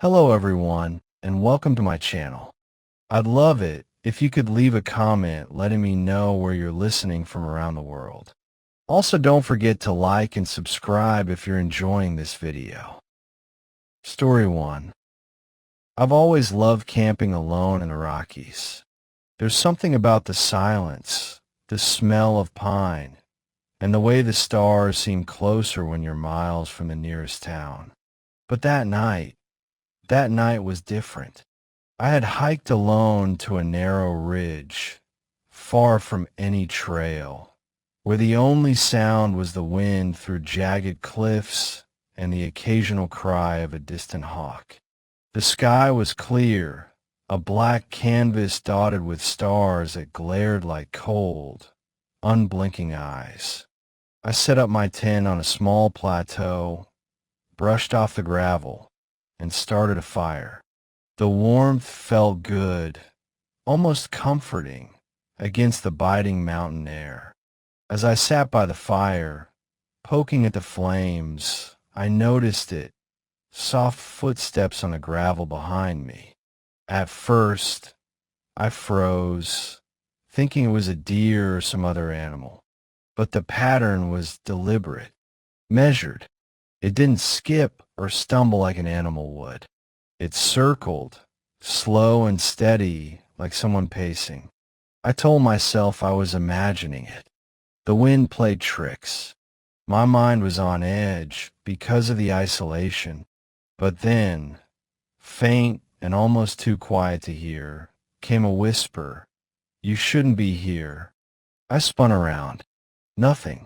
Hello everyone, and welcome to my channel. I'd love it if you could leave a comment letting me know where you're listening from around the world. Also, don't forget to like and subscribe if you're enjoying this video. Story 1. I've always loved camping alone in the Rockies. There's something about the silence, the smell of pine, and the way the stars seem closer when you're miles from the nearest town. But that night was different. I had hiked alone to a narrow ridge, far from any trail, where the only sound was the wind through jagged cliffs and the occasional cry of a distant hawk. The sky was clear, a black canvas dotted with stars that glared like cold, unblinking eyes. I set up my tent on a small plateau, brushed off the gravel, and started a fire. The warmth felt good, almost comforting, against the biting mountain air. As I sat by the fire, poking at the flames, I noticed soft footsteps on the gravel behind me. At first, I froze, thinking it was a deer or some other animal. But the pattern was deliberate, measured. It didn't skip or stumble like an animal would. It circled, slow and steady, like someone pacing. I told myself I was imagining it. The wind played tricks. My mind was on edge because of the isolation. But then, faint and almost too quiet to hear, came a whisper. "You shouldn't be here." I spun around. Nothing.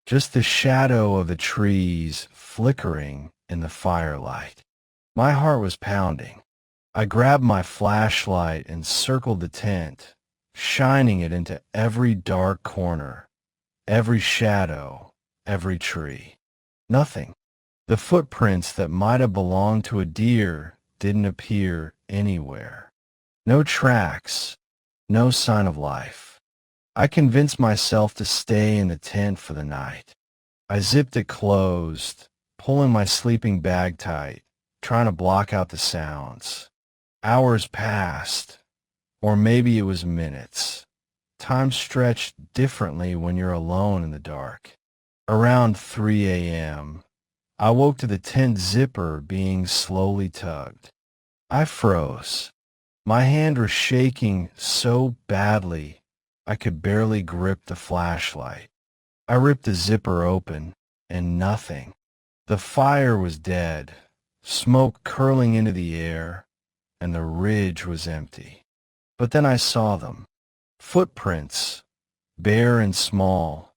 Just the shadow of the trees flickering in the firelight. My heart was pounding. I grabbed my flashlight and circled the tent, shining it into every dark corner, every shadow, every tree. Nothing. The footprints that might have belonged to a deer didn't appear anywhere. No tracks, no sign of life. I convinced myself to stay in the tent for the night. I zipped it closed, pulling my sleeping bag tight, trying to block out the sounds. Hours passed, or maybe it was minutes. Time stretched differently when you're alone in the dark. Around 3 a.m., I woke to the tent zipper being slowly tugged. I froze. My hand was shaking so badly I could barely grip the flashlight. I ripped the zipper open, and nothing. The fire was dead, smoke curling into the air, and the ridge was empty. But then I saw them. Footprints, bare and small,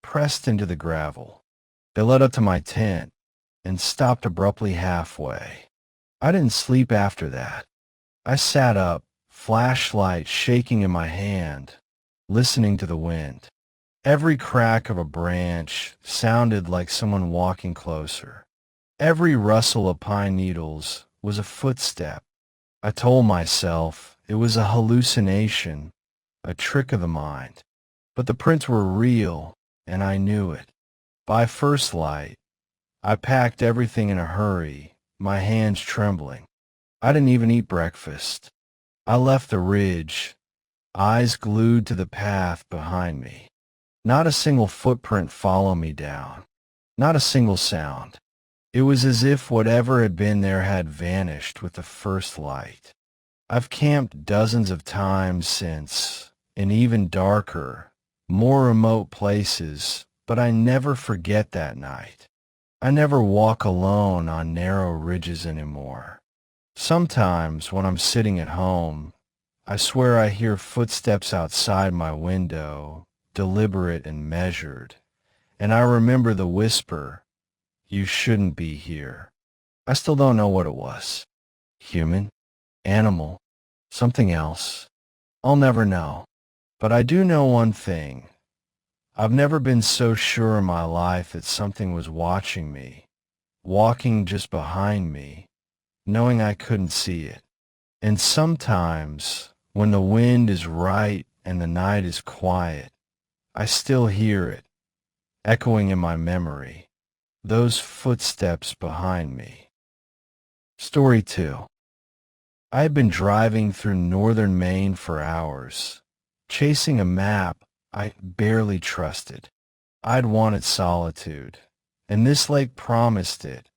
pressed into the gravel. They led up to my tent and stopped abruptly halfway. I didn't sleep after that. I sat up, flashlight shaking in my hand, listening to the wind. Every crack of a branch sounded like someone walking closer. Every rustle of pine needles was a footstep. I told myself it was a hallucination, a trick of the mind. But the prints were real, and I knew it. By first light, I packed everything in a hurry, my hands trembling. I didn't even eat breakfast. I left the ridge, eyes glued to the path behind me. Not a single footprint followed me down. Not a single sound. It was as if whatever had been there had vanished with the first light. I've camped dozens of times since, in even darker, more remote places, but I never forget that night. I never walk alone on narrow ridges anymore. Sometimes when I'm sitting at home, I swear I hear footsteps outside my window, deliberate and measured, and I remember the whisper, "You shouldn't be here." I still don't know what it was. Human, animal, something else. I'll never know. But I do know one thing. I've never been so sure in my life that something was watching me, walking just behind me, knowing I couldn't see it. And sometimes, when the wind is right and the night is quiet, I still hear it, echoing in my memory, those footsteps behind me. Story 2. I had been driving through northern Maine for hours, chasing a map I barely trusted. I'd wanted solitude, and this lake promised it.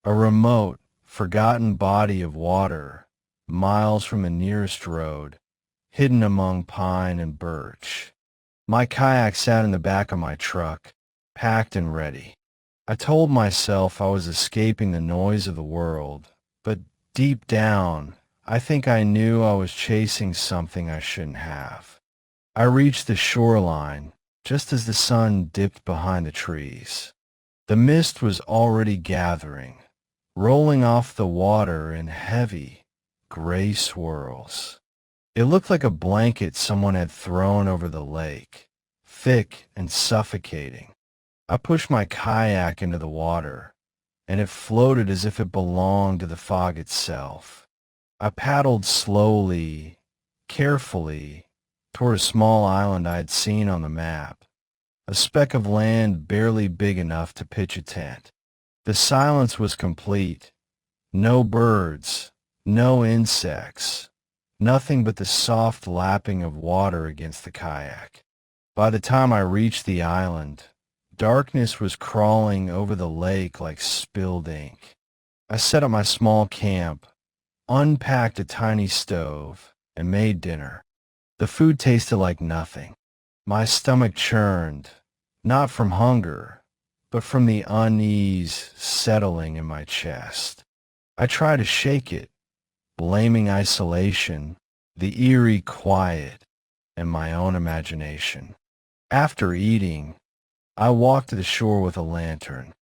A remote, forgotten body of water, miles from the nearest road, hidden among pine and birch. My kayak sat in the back of my truck, packed and ready. I told myself I was escaping the noise of the world, but deep down, I think I knew I was chasing something I shouldn't have. I reached the shoreline just as the sun dipped behind the trees. The mist was already gathering, rolling off the water in heavy, gray swirls. It looked like a blanket someone had thrown over the lake, thick and suffocating. I pushed my kayak into the water, and it floated as if it belonged to the fog itself. I paddled slowly, carefully, toward a small island I had seen on the map, a speck of land barely big enough to pitch a tent. The silence was complete. No birds, no insects, nothing but the soft lapping of water against the kayak. By the time I reached the island, darkness was crawling over the lake like spilled ink. I set up my small camp, unpacked a tiny stove, and made dinner. The food tasted like nothing. My stomach churned, not from hunger, but from the unease settling in my chest. I tried to shake it, blaming isolation, the eerie quiet, and my own imagination. After eating, I walked to the shore with a lantern.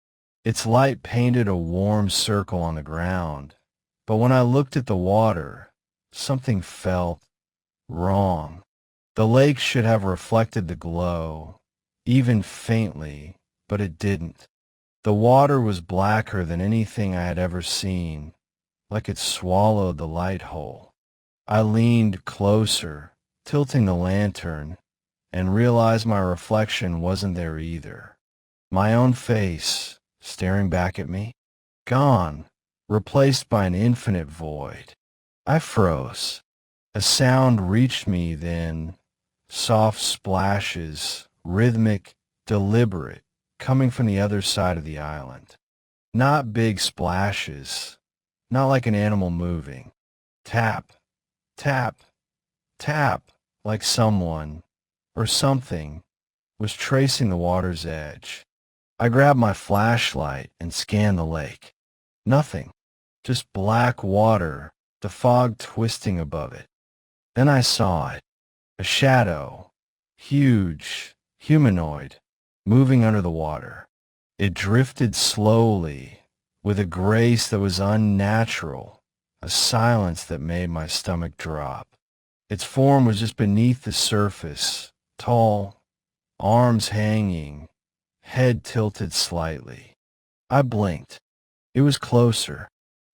Its light painted a warm circle on the ground, but when I looked at the water, something felt wrong. The lake should have reflected the glow, even faintly, but it didn't. The water was blacker than anything I had ever seen, like it swallowed the light whole. I leaned closer, tilting the lantern, and realized my reflection wasn't there either. My own face, staring back at me, gone, replaced by an infinite void. I froze. A sound reached me then, soft splashes, rhythmic, deliberate, coming from the other side of the island. Not big splashes, not like an animal moving. Tap, tap, tap, like someone, or something, was tracing the water's edge. I grabbed my flashlight and scanned the lake. Nothing, just black water, the fog twisting above it. Then I saw it, a shadow, huge, humanoid, moving under the water. It drifted slowly, with a grace that was unnatural, a silence that made my stomach drop. Its form was just beneath the surface, tall, arms hanging, head tilted slightly. I blinked. It was closer.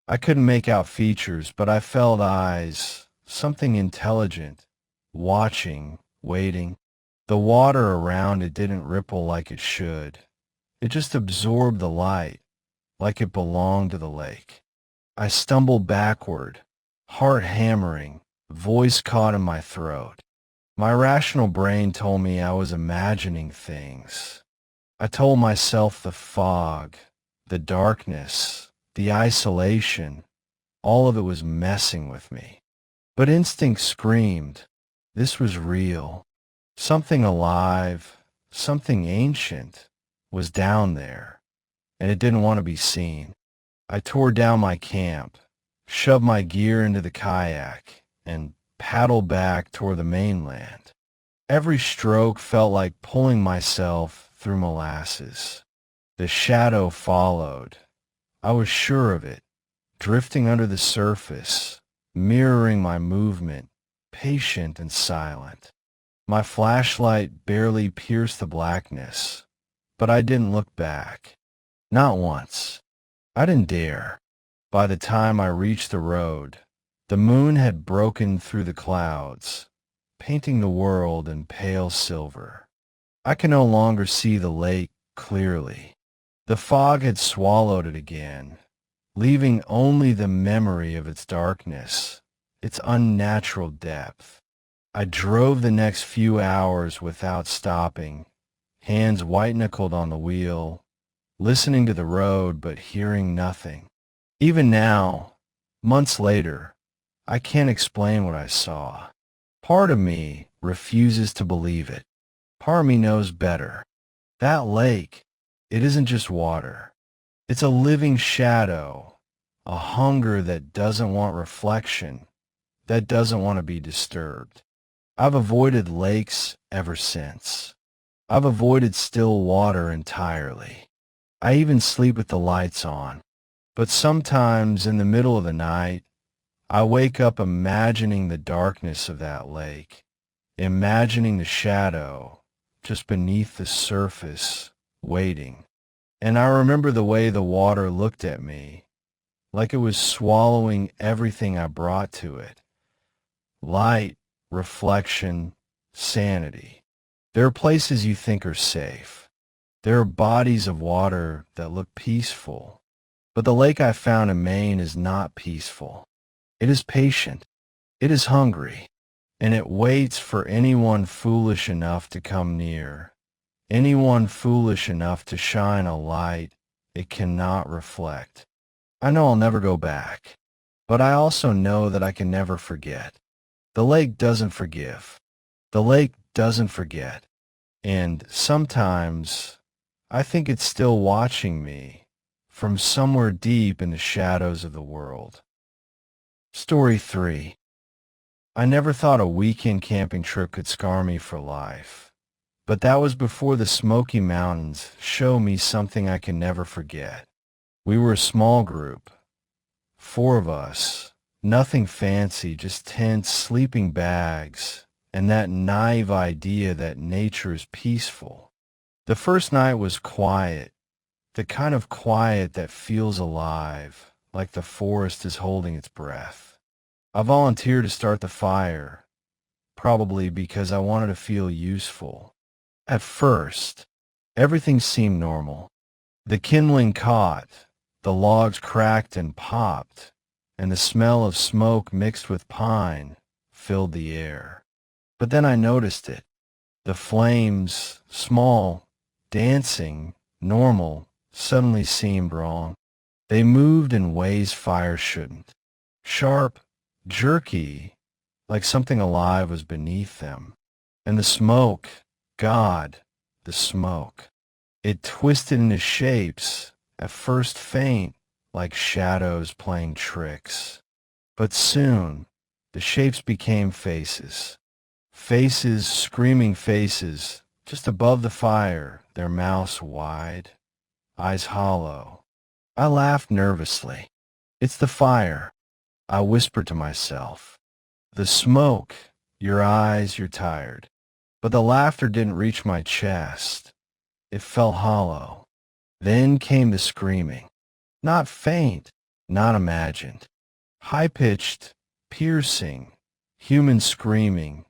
I couldn't make out features, but I felt eyes, something intelligent, watching, waiting. The water around it didn't ripple like it should. It just absorbed the light, like it belonged to the lake. I stumbled backward, heart hammering, voice caught in my throat. My rational brain told me I was imagining things. I told myself the fog, the darkness, the isolation, all of it was messing with me. But instinct screamed, this was real. Something alive, something ancient, was down there, and it didn't want to be seen. I tore down my camp, shoved my gear into the kayak, and paddled back toward the mainland. Every stroke felt like pulling myself through molasses. The shadow followed. I was sure of it, drifting under the surface, mirroring my movement, patient and silent. My flashlight barely pierced the blackness, but I didn't look back. Not once. I didn't dare. By the time I reached the road, the moon had broken through the clouds, painting the world in pale silver. I could no longer see the lake clearly. The fog had swallowed it again, leaving only the memory of its darkness, its unnatural depth. I drove the next few hours without stopping, hands white-knuckled on the wheel, listening to the road but hearing nothing. Even now, months later, I can't explain what I saw. Part of me refuses to believe it. Part of me knows better. That lake, it isn't just water. It's a living shadow, a hunger that doesn't want reflection, that doesn't want to be disturbed. I've avoided lakes ever since. I've avoided still water entirely. I even sleep with the lights on. But sometimes in the middle of the night, I wake up imagining the darkness of that lake, imagining the shadow just beneath the surface, waiting. And I remember the way the water looked at me, like it was swallowing everything I brought to it. Light, reflection, sanity. There are places you think are safe. There are bodies of water that look peaceful. But the lake I found in Maine is not peaceful. It is patient. It is hungry. And it waits for anyone foolish enough to come near. Anyone foolish enough to shine a light it cannot reflect. I know I'll never go back. But I also know that I can never forget. The lake doesn't forgive. The lake doesn't forget. And sometimes I think it's still watching me from somewhere deep in the shadows of the world. Story 3. I never thought a weekend camping trip could scar me for life. But that was before the Smoky Mountains showed me something I can never forget. We were a small group. 4 of us. Nothing fancy, just tents, sleeping bags, and that naive idea that nature is peaceful. The first night was quiet. The kind of quiet that feels alive, like the forest is holding its breath. I volunteered to start the fire, probably because I wanted to feel useful. At first, everything seemed normal. The kindling caught, the logs cracked and popped, and the smell of smoke mixed with pine filled the air. But then I noticed it. The flames, small, dancing, normal, suddenly seemed wrong. They moved in ways fire shouldn't. Sharp, jerky, like something alive was beneath them. And the smoke, God, the smoke. It twisted into shapes, at first faint, like shadows playing tricks. But soon, the shapes became faces. Faces, screaming faces, just above the fire, their mouths wide, eyes hollow. I laughed nervously. It's the fire, I whispered to myself. The smoke, your eyes, you're tired. But the laughter didn't reach my chest. It felt hollow. Then came the screaming. Not faint, not imagined. High-pitched, piercing, human screaming,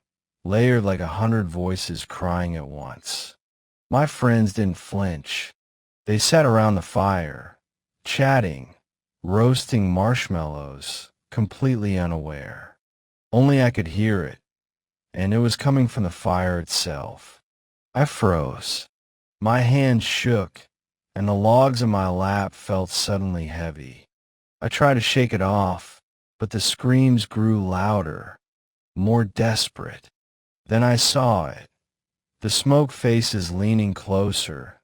layered like 100 voices crying at once. My friends didn't flinch. They sat around the fire, chatting, roasting marshmallows, completely unaware. Only I could hear it, and it was coming from the fire itself. I froze. My hands shook, and the logs in my lap felt suddenly heavy. I tried to shake it off, but the screams grew louder, more desperate. Then I saw it. The smoke faces leaning closer,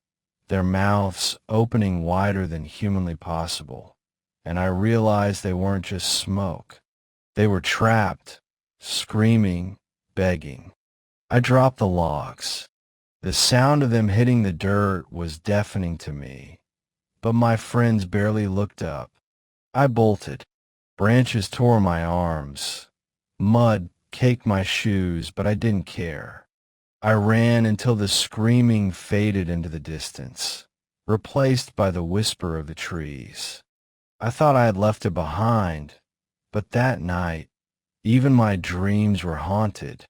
their mouths opening wider than humanly possible, and I realized they weren't just smoke. They were trapped, screaming, begging. I dropped the logs. The sound of them hitting the dirt was deafening to me, but my friends barely looked up. I bolted. Branches tore my arms. Mud caked my shoes, but I didn't care. I ran until the screaming faded into the distance, replaced by the whisper of the trees. I thought I had left it behind, but that night, even my dreams were haunted.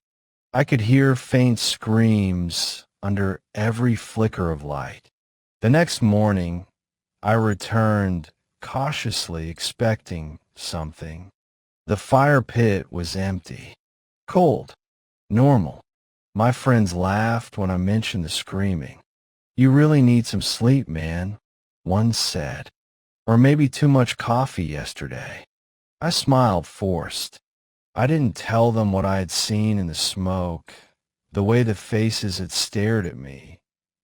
I could hear faint screams under every flicker of light. The next morning, I returned, cautiously expecting something. The fire pit was empty, cold, normal. My friends laughed when I mentioned the screaming. "You really need some sleep, man," one said. "Or maybe too much coffee yesterday." I smiled forced. I didn't tell them what I had seen in the smoke, the way the faces had stared at me,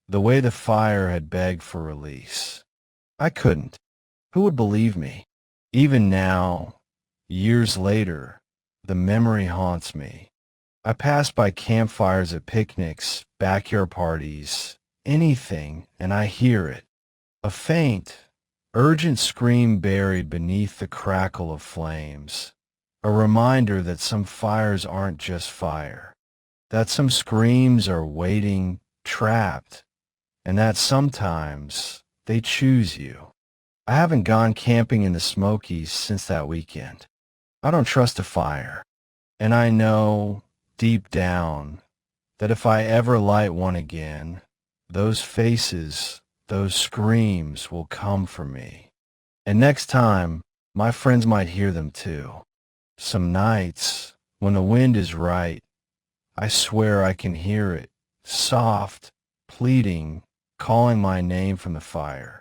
the way the fire had begged for release. I couldn't. Who would believe me? Even now, years later, the memory haunts me. I pass by campfires at picnics, backyard parties, anything, and I hear it. A faint, urgent scream buried beneath the crackle of flames. A reminder that some fires aren't just fire, that some screams are waiting, trapped, and that sometimes they choose you. I haven't gone camping in the Smokies since that weekend. I don't trust a fire, and I know, deep down, that if I ever light one again, those faces, those screams will come for me. And next time, my friends might hear them too. Some nights, when the wind is right, I swear I can hear it, soft, pleading, calling my name from the fire.